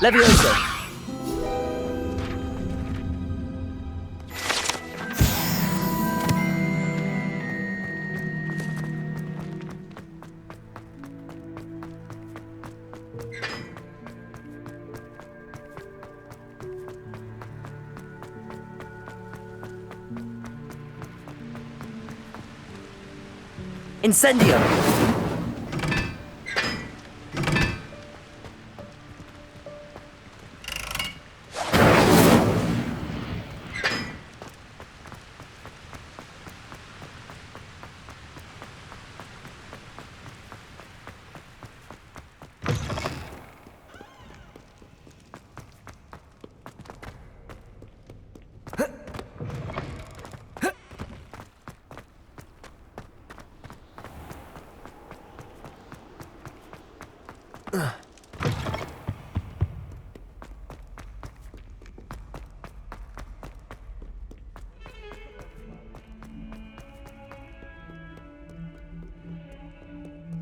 Levioso! Incendio!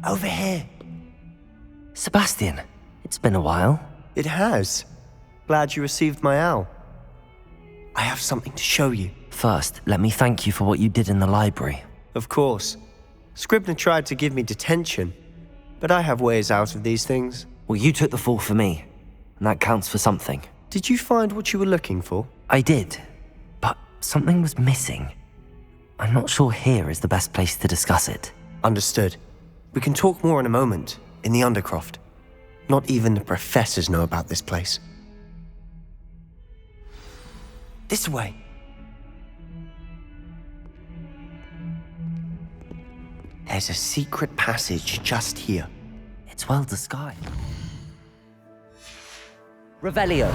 Over here. Sebastian, it's been a while. It has. Glad you received my owl. I have something to show you. First, let me thank you for what you did in the library. Of course. Scribner tried to give me detention, but I have ways out of these things. Well, you took the fall for me, and that counts for something. Did you find what you were looking for? I did, but something was missing. I'm not sure here is the best place to discuss it. Understood. We can talk more in a moment, in the Undercroft. Not even the professors know about this place. This way. There's a secret passage just here. It's well disguised. Revelio.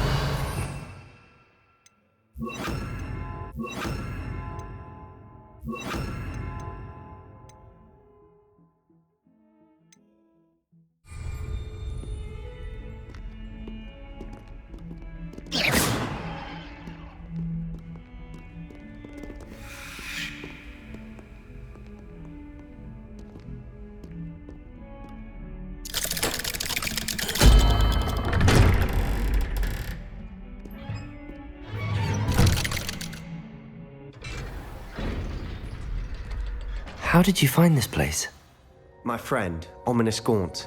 How did you find this place? My friend, Ominous Gaunt.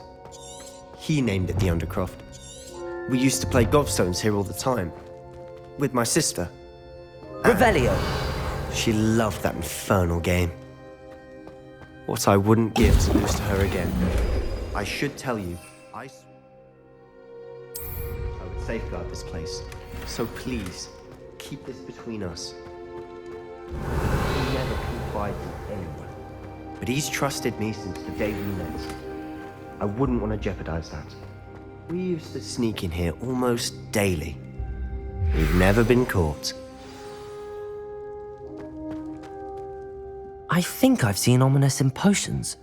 He named it the Undercroft. We used to play gobstones here all the time. With my sister. Revelio. She loved that infernal game. What I wouldn't give to lose to her again. I should tell you, I would safeguard this place. So please, keep this between us. Never confide in anyone. But he's trusted me since the day we met. I wouldn't want to jeopardize that. We used to sneak in here almost daily. We've never been caught. I think I've seen Ominous in potions.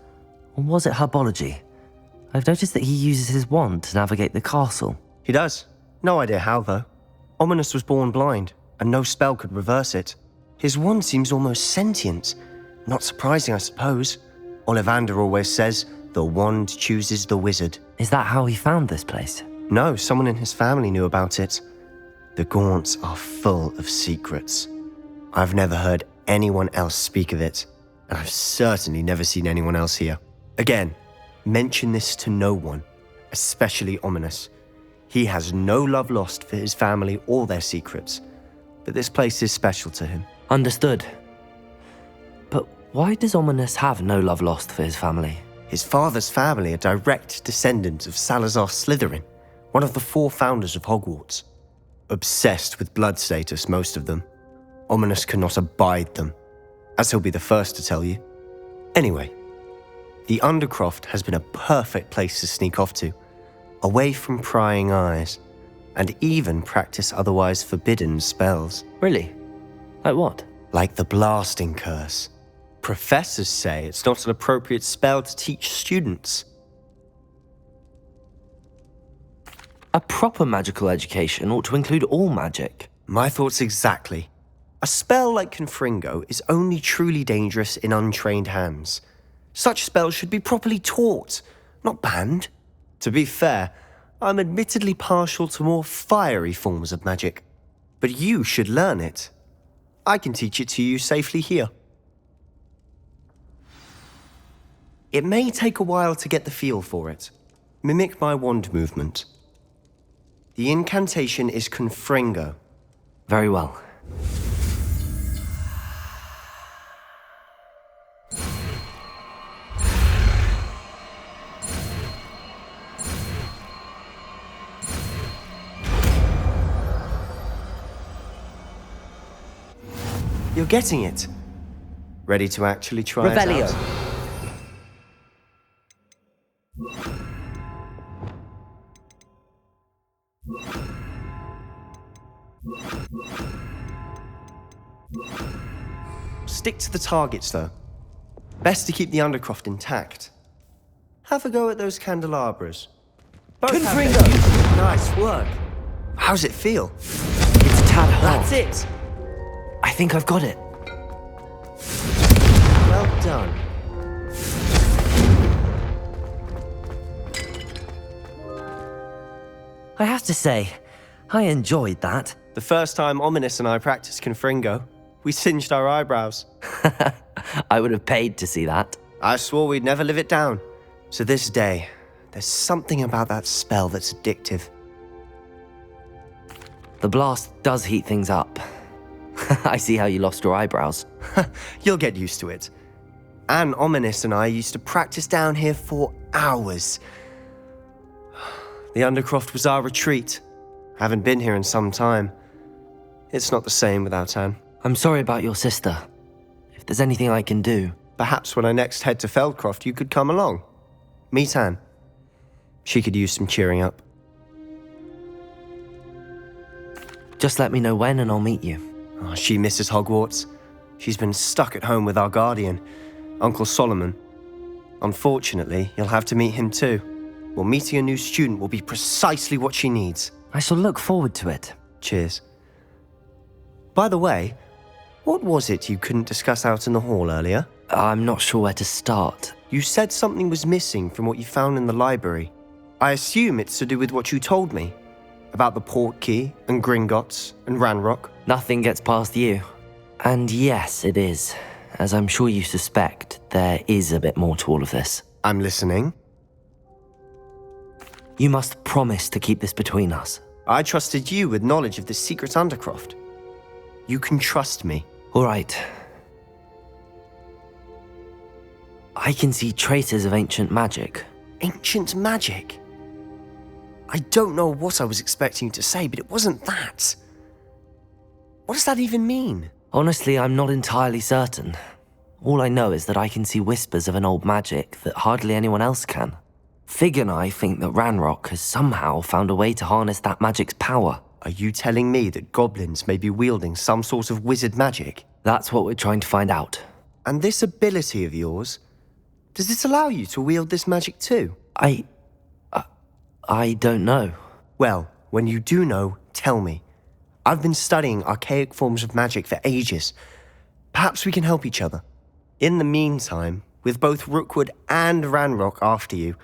Or was it herbology? I've noticed that he uses his wand to navigate the castle. He does. No idea how, though. Ominous was born blind, and no spell could reverse it. His wand seems almost sentient. Not surprising, I suppose. Ollivander always says, the wand chooses the wizard. Is that how he found this place? No, someone in his family knew about it. The Gaunts are full of secrets. I've never heard anyone else speak of it, and I've certainly never seen anyone else here. Again, mention this to no one, especially Ominous. He has no love lost for his family or their secrets, but this place is special to him. Understood. But why does Ominous have no love lost for his family? His father's family are direct descendants of Salazar Slytherin, one of the 4 founders of Hogwarts. Obsessed with blood status, most of them. Ominous cannot abide them, as he'll be the first to tell you. Anyway, the Undercroft has been a perfect place to sneak off to, away from prying eyes, and even practice otherwise forbidden spells. Really? Like what? Like the Blasting Curse. Professors say it's not an appropriate spell to teach students. A proper magical education ought to include all magic. My thoughts exactly. A spell like Confringo is only truly dangerous in untrained hands. Such spells should be properly taught, not banned. To be fair, I'm admittedly partial to more fiery forms of magic. But you should learn it. I can teach it to you safely here. It may take a while to get the feel for it. Mimic my wand movement. The incantation is Confringo. Very well. You're getting it. Ready to actually try Revelio. it out? Stick to the targets, though. Best to keep the Undercroft intact. Have a go at those candelabras. Confringo! Nice work. How's it feel? It's a tad hard. That's it. I think I've got it. Well done. I have to say, I enjoyed that. The first time Ominous and I practiced Confringo, we singed our eyebrows. I would have paid to see that. I swore we'd never live it down. To this day, there's something about that spell that's addictive. The blast does heat things up. I see how you lost your eyebrows. You'll get used to it. Anne Ominous and I used to practice down here for hours. The Undercroft was our retreat. Haven't been here in some time. It's not the same without Anne. I'm sorry about your sister. If there's anything I can do... Perhaps when I next head to Feldcroft, you could come along. Meet Anne. She could use some cheering up. Just let me know when and I'll meet you. Oh, she misses Hogwarts. She's been stuck at home with our guardian, Uncle Solomon. Unfortunately, you'll have to meet him too. Well, meeting a new student will be precisely what she needs. I shall look forward to it. Cheers. By the way, what was it you couldn't discuss out in the hall earlier? I'm not sure where to start. You said something was missing from what you found in the library. I assume it's to do with what you told me. About the Portkey and Gringotts and Ranrock. Nothing gets past you. And yes, it is. As I'm sure you suspect, there is a bit more to all of this. I'm listening. You must promise to keep this between us. I trusted you with knowledge of the secret Undercroft. You can trust me. All right. I can see traces of ancient magic. Ancient magic? I don't know what I was expecting you to say, but it wasn't that. What does that even mean? Honestly, I'm not entirely certain. All I know is that I can see whispers of an old magic that hardly anyone else can. Fig and I think that Ranrock has somehow found a way to harness that magic's power. Are you telling me that goblins may be wielding some sort of wizard magic? That's what we're trying to find out. And this ability of yours, does it allow you to wield this magic too? I don't know. Well, when you do know, tell me. I've been studying archaic forms of magic for ages. Perhaps we can help each other. In the meantime, with both Rookwood and Ranrock after you,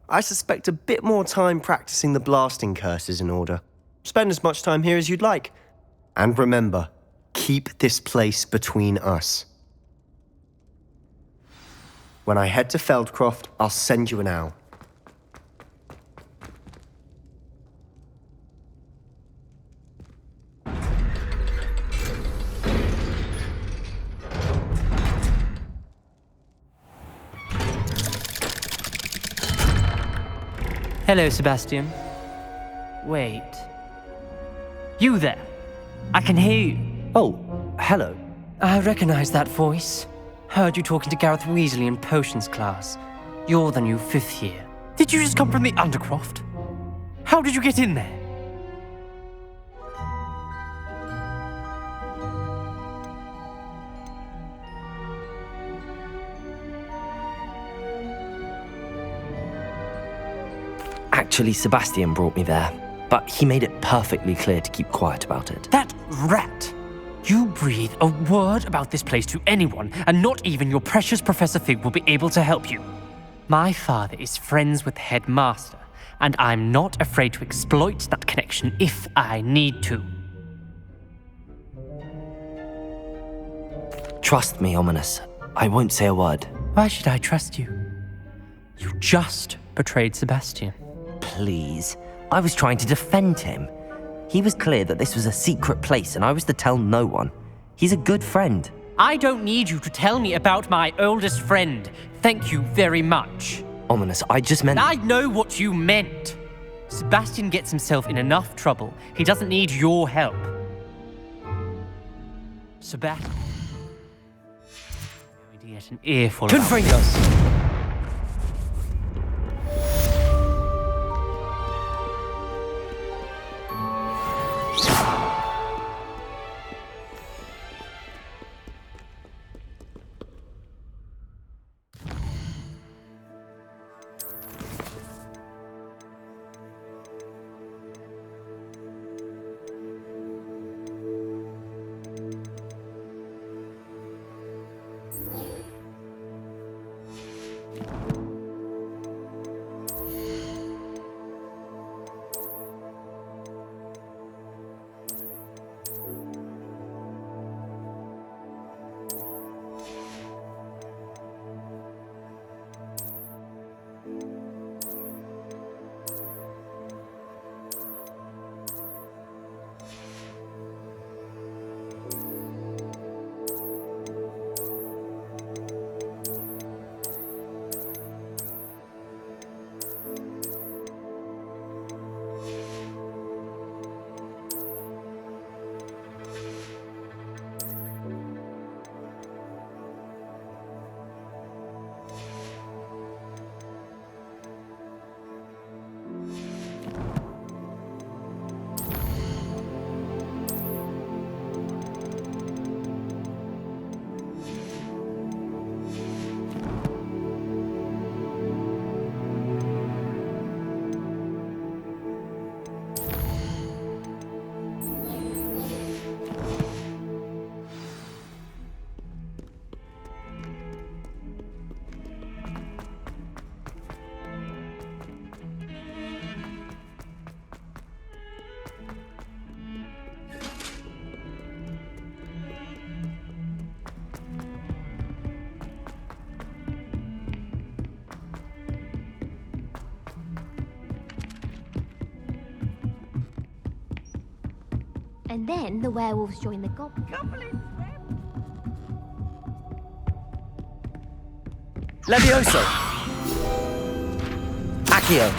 I suspect a bit more time practicing the blasting curse is in order. Spend as much time here as you'd like. And remember, keep this place between us. When I head to Feldcroft, I'll send you an owl. Hello, Sebastian. Wait. You there? I can hear you. Oh, hello. I recognize that voice. Heard you talking to Gareth Weasley in potions class. You're the new 5th year. Did you just come from the Undercroft? How did you get in there? Actually, Sebastian brought me there. but he made it perfectly clear to keep quiet about it. That rat! You breathe a word about this place to anyone, and not even your precious Professor Fig will be able to help you. My father is friends with the headmaster, and I'm not afraid to exploit that connection if I need to. Trust me, Ominous. I won't say a word. Why should I trust you? You just betrayed Sebastian. Please. I was trying to defend him. He was clear that this was a secret place and I was to tell no one. He's a good friend. I don't need you to tell me about my oldest friend. Thank you very much. Ominous, I just meant... I know what you meant. Sebastian gets himself in enough trouble. He doesn't need your help. Sebastian... Going to get an earful about Confringo's! And then the werewolves join the goblins. Levioso! Accio!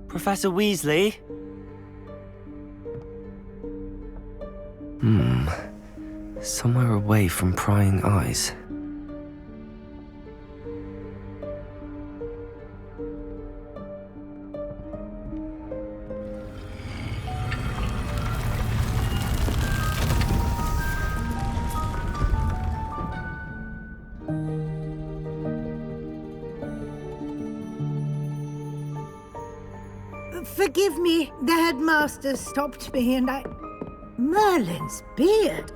Professor Weasley? Somewhere away from prying eyes. Forgive me, the headmaster stopped me and I... Merlin's beard!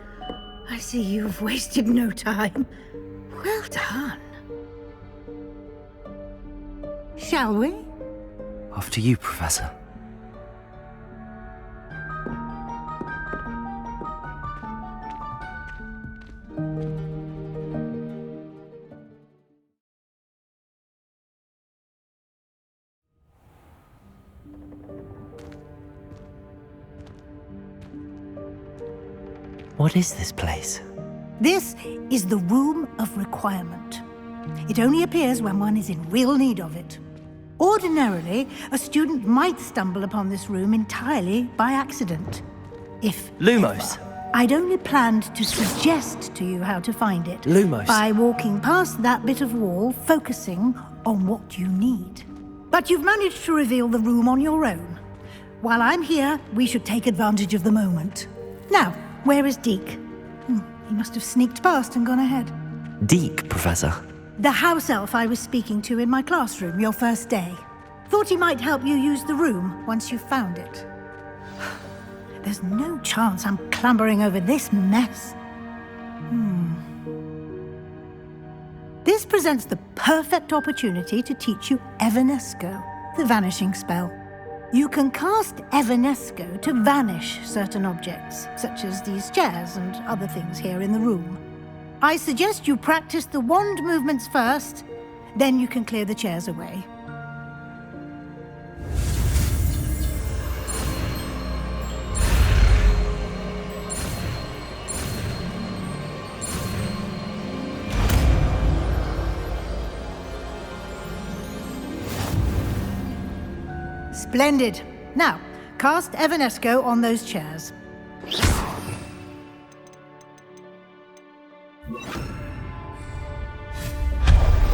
I see you've wasted no time. Well done. Shall we? After you, Professor. What is this place? This is the Room of Requirement. It only appears when one is in real need of it. Ordinarily, a student might stumble upon this room entirely by accident. If Lumos. ever. I'd only planned to suggest to you how to find it. Lumos. By walking past that bit of wall, focusing on what you need. But you've managed to reveal the room on your own. While I'm here, we should take advantage of the moment. Now, where is Deke? He must have sneaked past and gone ahead. Deke, Professor. The house elf I was speaking to in my classroom your first day. Thought he might help you use the room once you found it. There's no chance I'm clambering over this mess. This presents the perfect opportunity to teach you Evanesco, the vanishing spell. You can cast Evanesco to vanish certain objects, such as these chairs and other things here in the room. I suggest you practice the wand movements first, then you can clear the chairs away. Splendid. Now, cast Evanesco on those chairs.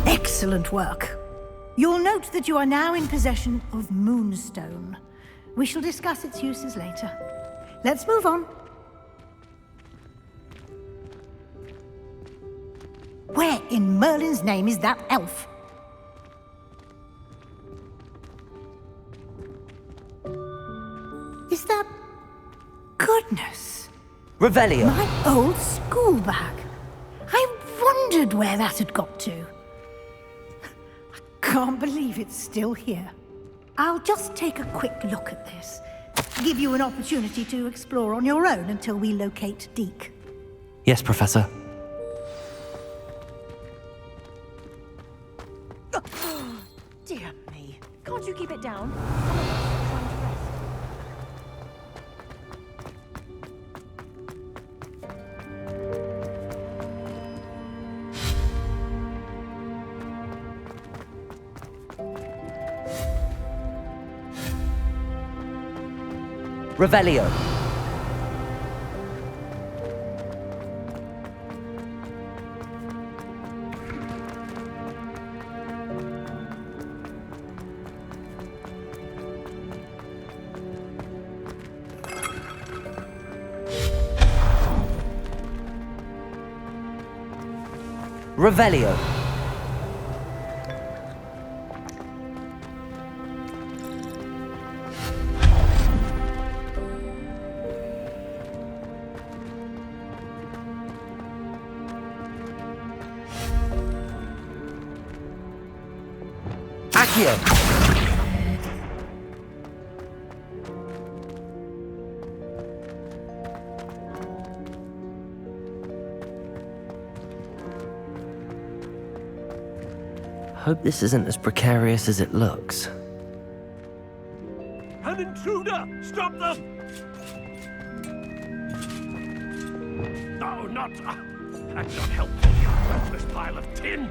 Excellent work. You'll note that you are now in possession of Moonstone. We shall discuss its uses later. Let's move on. Where in Merlin's name is that elf? Is that... Goodness. Revelio. My old school bag. I wondered where that had got to. I can't believe it's still here. I'll just take a quick look at this. Give you an opportunity to explore on your own until we locate Deke. Yes, Professor. Dear me. Can't you keep it down? Revelio. Revelio. Accio. Hope this isn't as precarious as it looks. An intruder! Stop them! No, not... That's not helpful, you worthless pile of tin!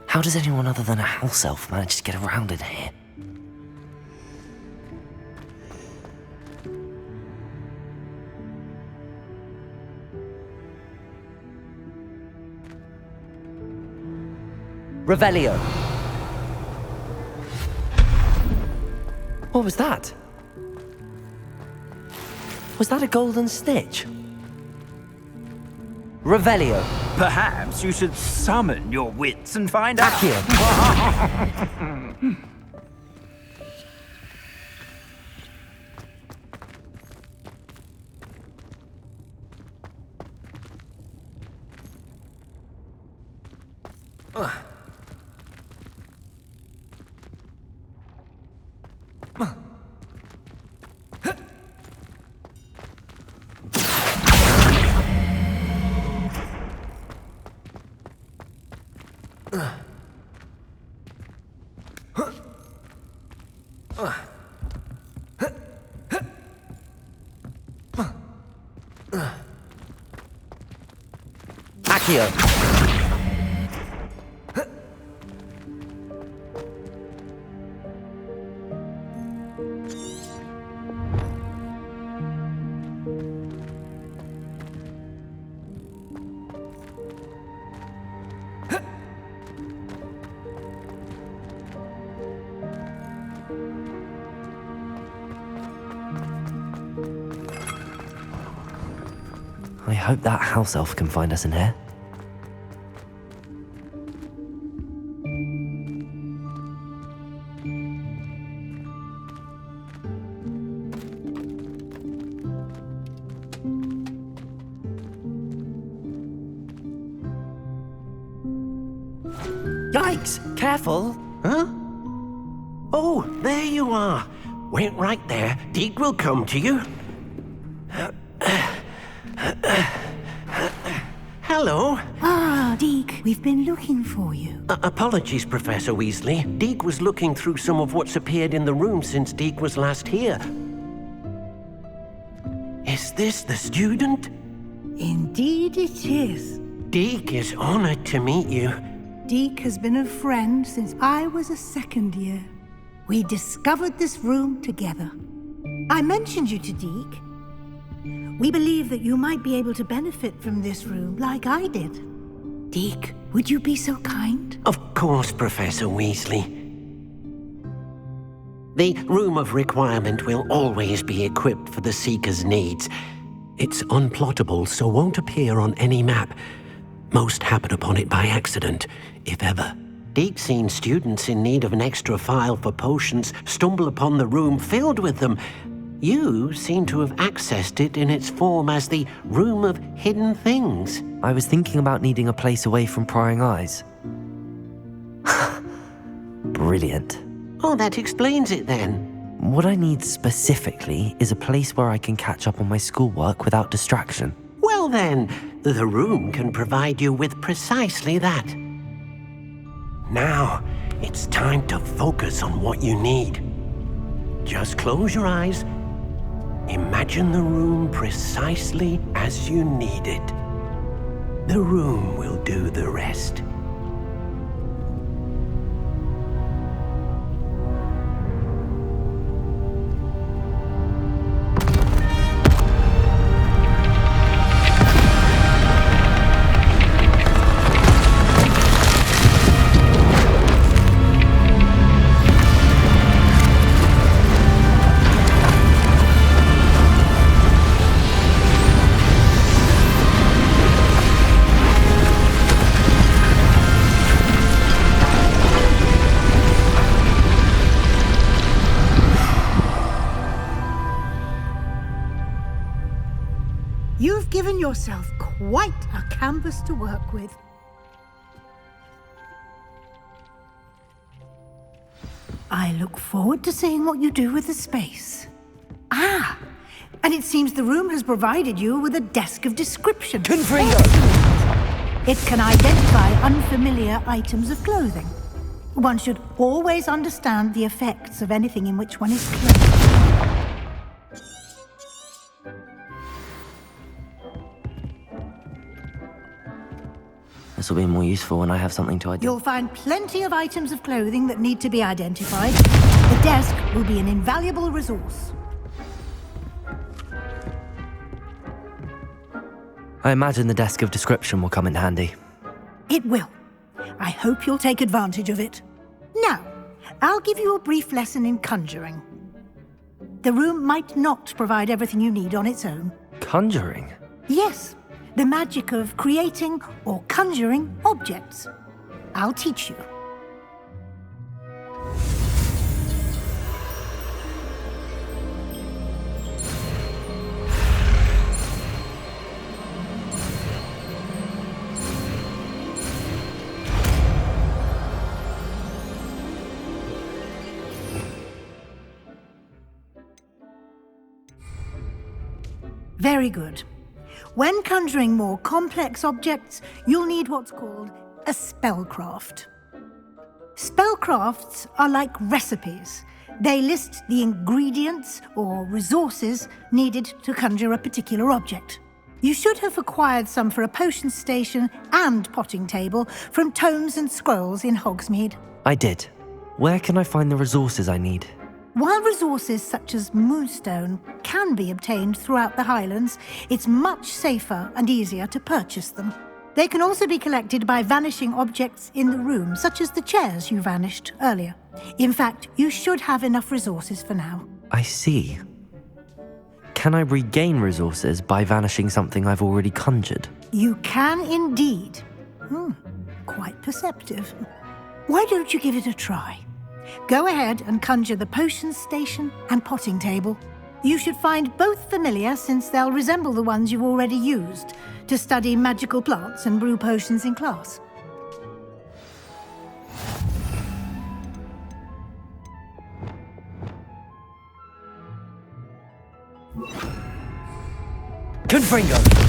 How does anyone other than a house elf manage to get around in here? Revelio. What was that? Was that a golden stitch? Revelio. Perhaps you should summon your wits and find out. Accio. Accio. hope that house elf can find us in here. Yikes! Careful! Huh? Oh, there you are. Wait right there. Deek will come to you. Hello. Ah, Deek, we've been looking for you. Apologies, Professor Weasley. Deek was looking through some of what's appeared in the room since Deek was last here. Is this the student? Indeed it is. Deek is honored to meet you. Deek has been a friend since I was a second year. We discovered this room together. I mentioned you to Deek. We believe that you might be able to benefit from this room like I did. Deek, would you be so kind? Of course, Professor Weasley. The Room of Requirement will always be equipped for the Seeker's needs. It's unplottable, so won't appear on any map. Most happen upon it by accident, if ever. Deek's seen students in need of an extra file for potions stumble upon the room filled with them. You seem to have accessed it in its form as the Room of Hidden Things. I was thinking about needing a place away from prying eyes. Brilliant. Oh, that explains it then. What I need specifically is a place where I can catch up on my schoolwork without distraction. Well then, the room can provide you with precisely that. Now, it's time to focus on what you need. Just close your eyes. Imagine the room precisely as you need it. The room will do the rest. You've given yourself quite a canvas to work with. I look forward to seeing what you do with the space. Ah, and it seems the room has provided you with a desk of description. Confringo! It can identify unfamiliar items of clothing. One should always understand the effects of anything in which one is clothed. This will be more useful when I have something to identify. You'll find plenty of items of clothing that need to be identified. The desk will be an invaluable resource. I imagine the desk of description will come in handy. It will. I hope you'll take advantage of it. Now, I'll give you a brief lesson in conjuring. The room might not provide everything you need on its own. Conjuring? Yes, the magic of creating or conjuring objects. I'll teach you. Very good. When conjuring more complex objects, you'll need what's called a spellcraft. Spellcrafts are like recipes. They list the ingredients or resources needed to conjure a particular object. You should have acquired some for a potion station and potting table from tomes and scrolls in Hogsmeade. I did. Where can I find the resources I need? While resources such as Moonstone can be obtained throughout the Highlands, it's much safer and easier to purchase them. They can also be collected by vanishing objects in the room, such as the chairs you vanished earlier. In fact, you should have enough resources for now. I see. Can I regain resources by vanishing something I've already conjured? You can indeed. Quite perceptive. Why don't you give it a try? Go ahead and conjure the potions station and potting table. You should find both familiar, since they'll resemble the ones you've already used to study magical plants and brew potions in class. Confringo!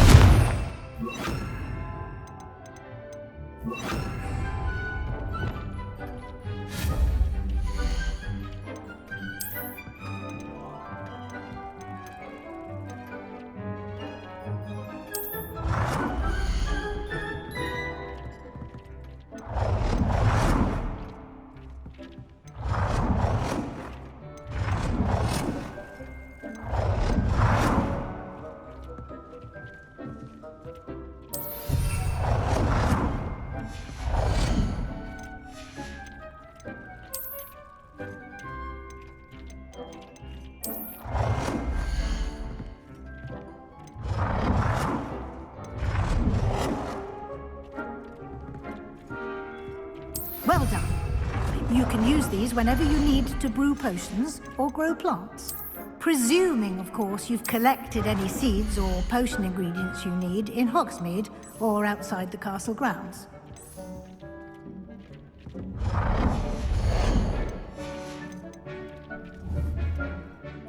Well done. You can use these whenever you need to brew potions or grow plants. Presuming, of course, you've collected any seeds or potion ingredients you need in Hogsmeade or outside the castle grounds.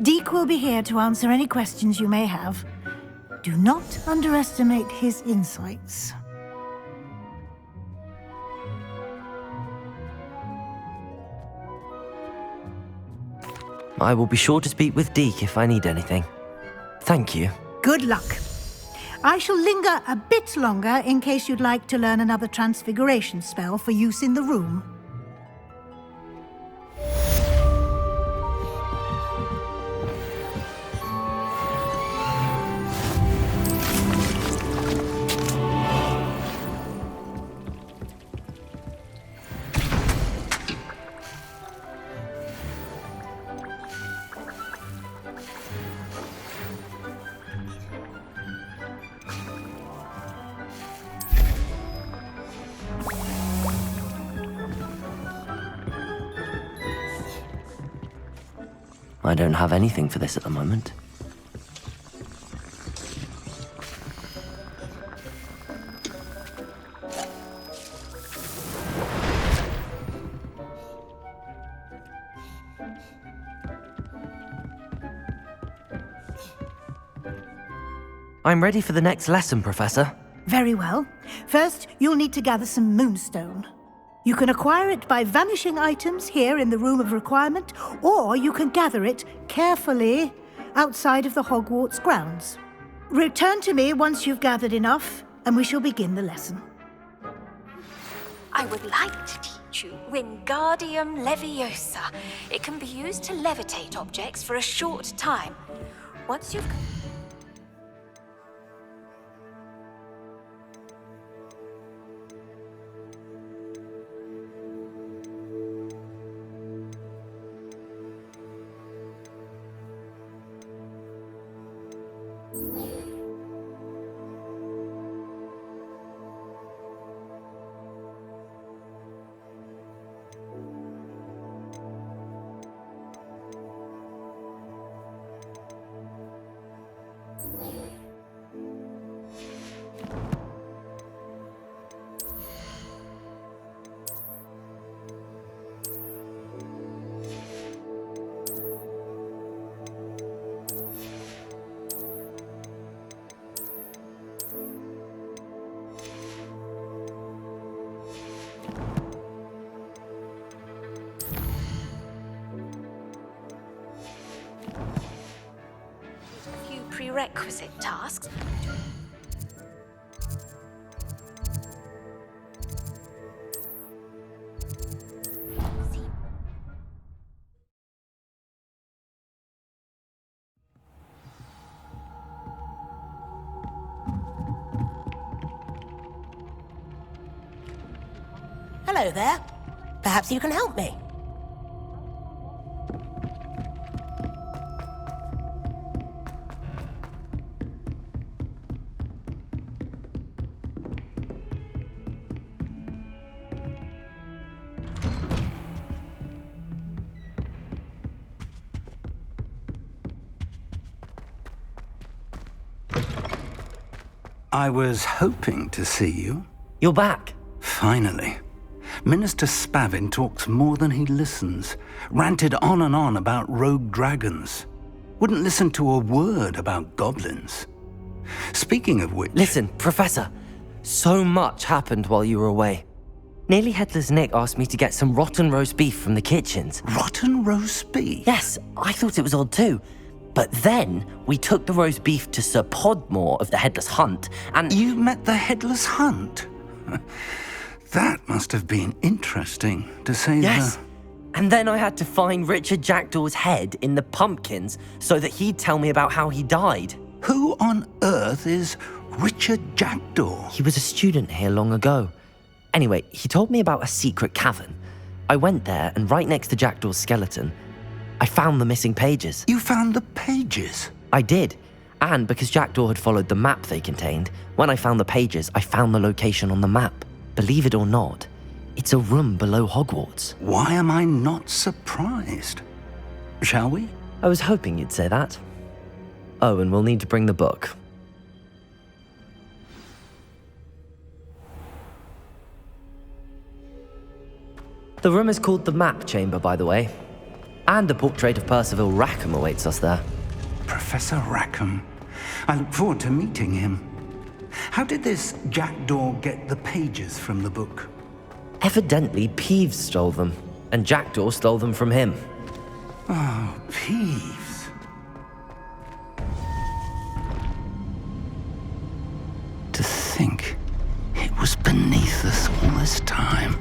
Deek will be here to answer any questions you may have. Do not underestimate his insights. I will be sure to speak with Deek if I need anything. Thank you. Good luck. I shall linger a bit longer in case you'd like to learn another transfiguration spell for use in the room. I don't have anything for this at the moment. I'm ready for the next lesson, Professor. Very well. First, you'll need to gather some moonstone. You can acquire it by vanishing items here in the Room of Requirement, or you can gather it carefully outside of the Hogwarts grounds. Return to me once you've gathered enough, and we shall begin the lesson. I would like to teach you Wingardium Leviosa. It can be used to levitate objects for a short time. Once you've... prerequisite tasks. Hello there. Perhaps you can help me. I was hoping to see you. You're back. Finally. Minister Spavin talks more than he listens. Ranted on and on about rogue dragons. Wouldn't listen to a word about goblins. Speaking of which... Listen, Professor. So much happened while you were away. Nearly Headless Nick asked me to get some rotten roast beef from the kitchens. Rotten roast beef? Yes, I thought it was odd too. But then we took the roast beef to Sir Podmore of the Headless Hunt, and... You met the Headless Hunt? That must have been interesting, to say Yes. the... And then I had to find Richard Jackdaw's head in the pumpkins so that he'd tell me about how he died. Who on earth is Richard Jackdaw? He was a student here long ago. Anyway, he told me about a secret cavern. I went there, and right next to Jackdaw's skeleton, I found the missing pages. You found the pages? I did. And because Jackdaw had followed the map they contained, when I found the pages, I found the location on the map. Believe it or not, it's a room below Hogwarts. Why am I not surprised? Shall we? I was hoping you'd say that. Oh, and we'll need to bring the book. The room is called the Map Chamber, by the way. And a portrait of Percival Rackham awaits us there. Professor Rackham. I look forward to meeting him. How did this Jackdaw get the pages from the book? Evidently, Peeves stole them, and Jackdaw stole them from him. Oh, Peeves. To think it was beneath us all this time.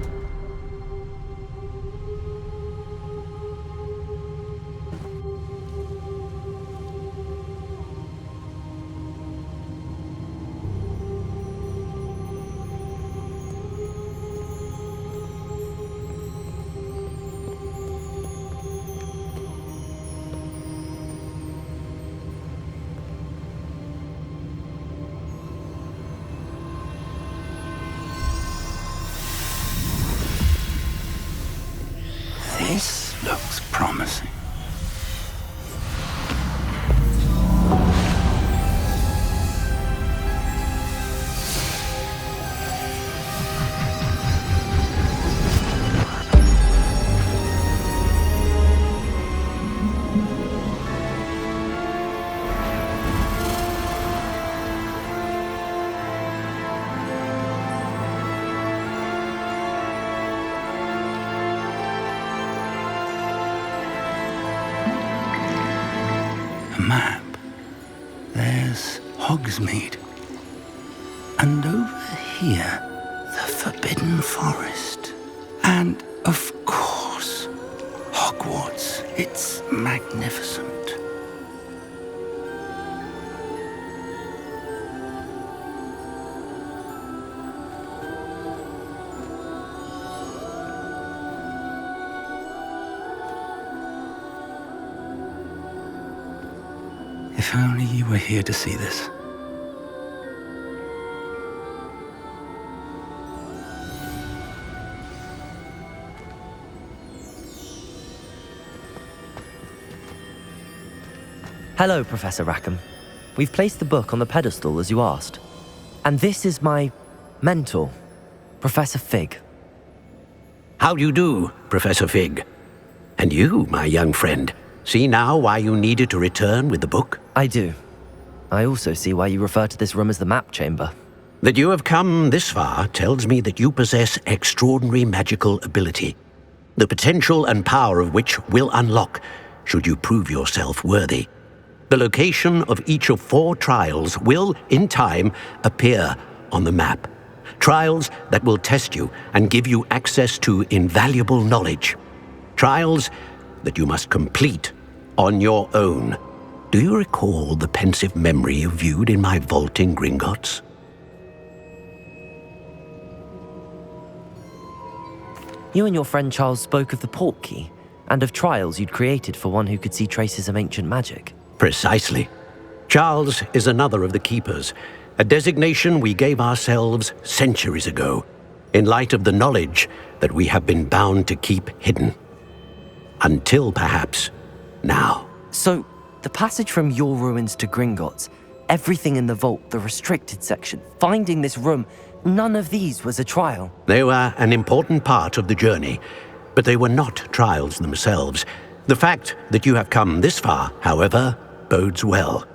This looks promising. Map. There's Hogsmeade. And over here, the Forbidden Forest. And, of course, Hogwarts. It's magnificent. If only you were here to see this. Hello, Professor Rackham. We've placed the book on the pedestal as you asked. And this is my mentor, Professor Fig. How do you do, Professor Fig? And you, my young friend, see now why you needed to return with the book? I do. I also see why you refer to this room as the Map Chamber. That you have come this far tells me that you possess extraordinary magical ability, the potential and power of which will unlock should you prove yourself worthy. The location of each of 4 trials will, in time, appear on the map. Trials that will test you and give you access to invaluable knowledge. Trials that you must complete on your own. Do you recall the pensive memory you viewed in my vault in Gringotts? You and your friend Charles spoke of the Portkey, and of trials you'd created for one who could see traces of ancient magic. Precisely. Charles is another of the Keepers, a designation we gave ourselves centuries ago, in light of the knowledge that we have been bound to keep hidden. Until, perhaps, now. So, the passage from your ruins to Gringotts, Everything in the vault, the restricted section, finding this room, none of these was a trial. They were an important part of the journey, but they were not trials themselves. The fact that you have come this far, however, bodes well.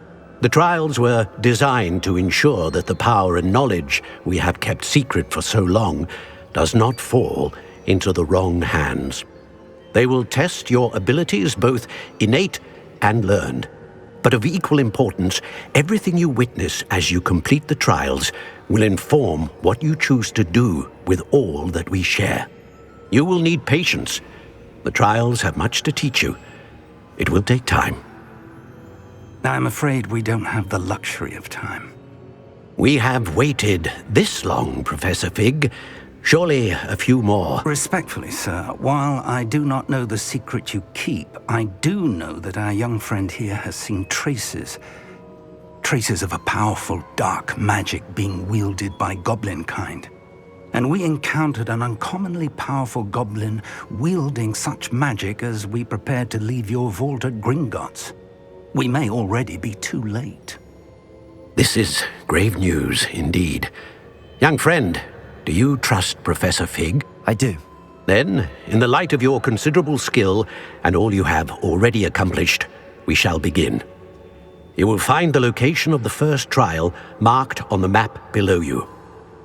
The trials were designed to ensure that the power and knowledge we have kept secret for so long does not fall into the wrong hands. They will test your abilities, both innate and learned. But of equal importance, everything you witness as you complete the trials will inform what you choose to do with all that we share. You will need patience. The trials have much to teach you. It will take time. I'm afraid we don't have the luxury of time. We have waited this long, Professor Fig. Surely a few more. Respectfully, sir, while I do not know the secret you keep, I do know that our young friend here has seen traces of a powerful dark magic being wielded by goblin kind. And we encountered an uncommonly powerful goblin wielding such magic as we prepared to leave your vault at Gringotts. We may already be too late. This is grave news indeed. Young friend, do you trust Professor Fig? I do. Then, in the light of your considerable skill and all you have already accomplished, we shall begin. You will find the location of the first trial marked on the map below you.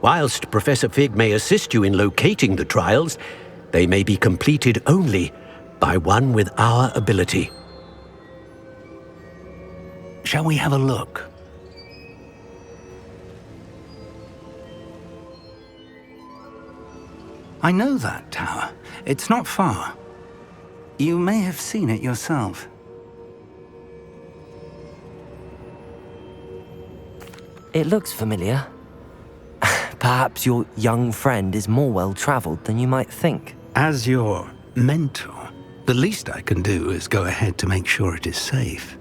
Whilst Professor Fig may assist you in locating the trials, they may be completed only by one with our ability. Shall we have a look? I know that tower. It's not far. You may have seen it yourself. It looks familiar. Perhaps your young friend is more well-traveled than you might think. As your mentor, the least I can do is go ahead to make sure it is safe.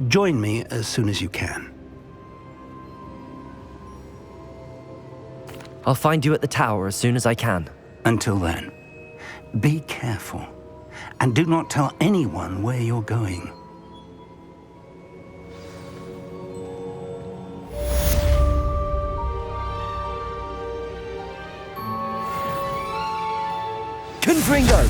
Join me as soon as you can. I'll find you at the tower as soon as I can. Until then, be careful, and do not tell anyone where you're going. Confringo!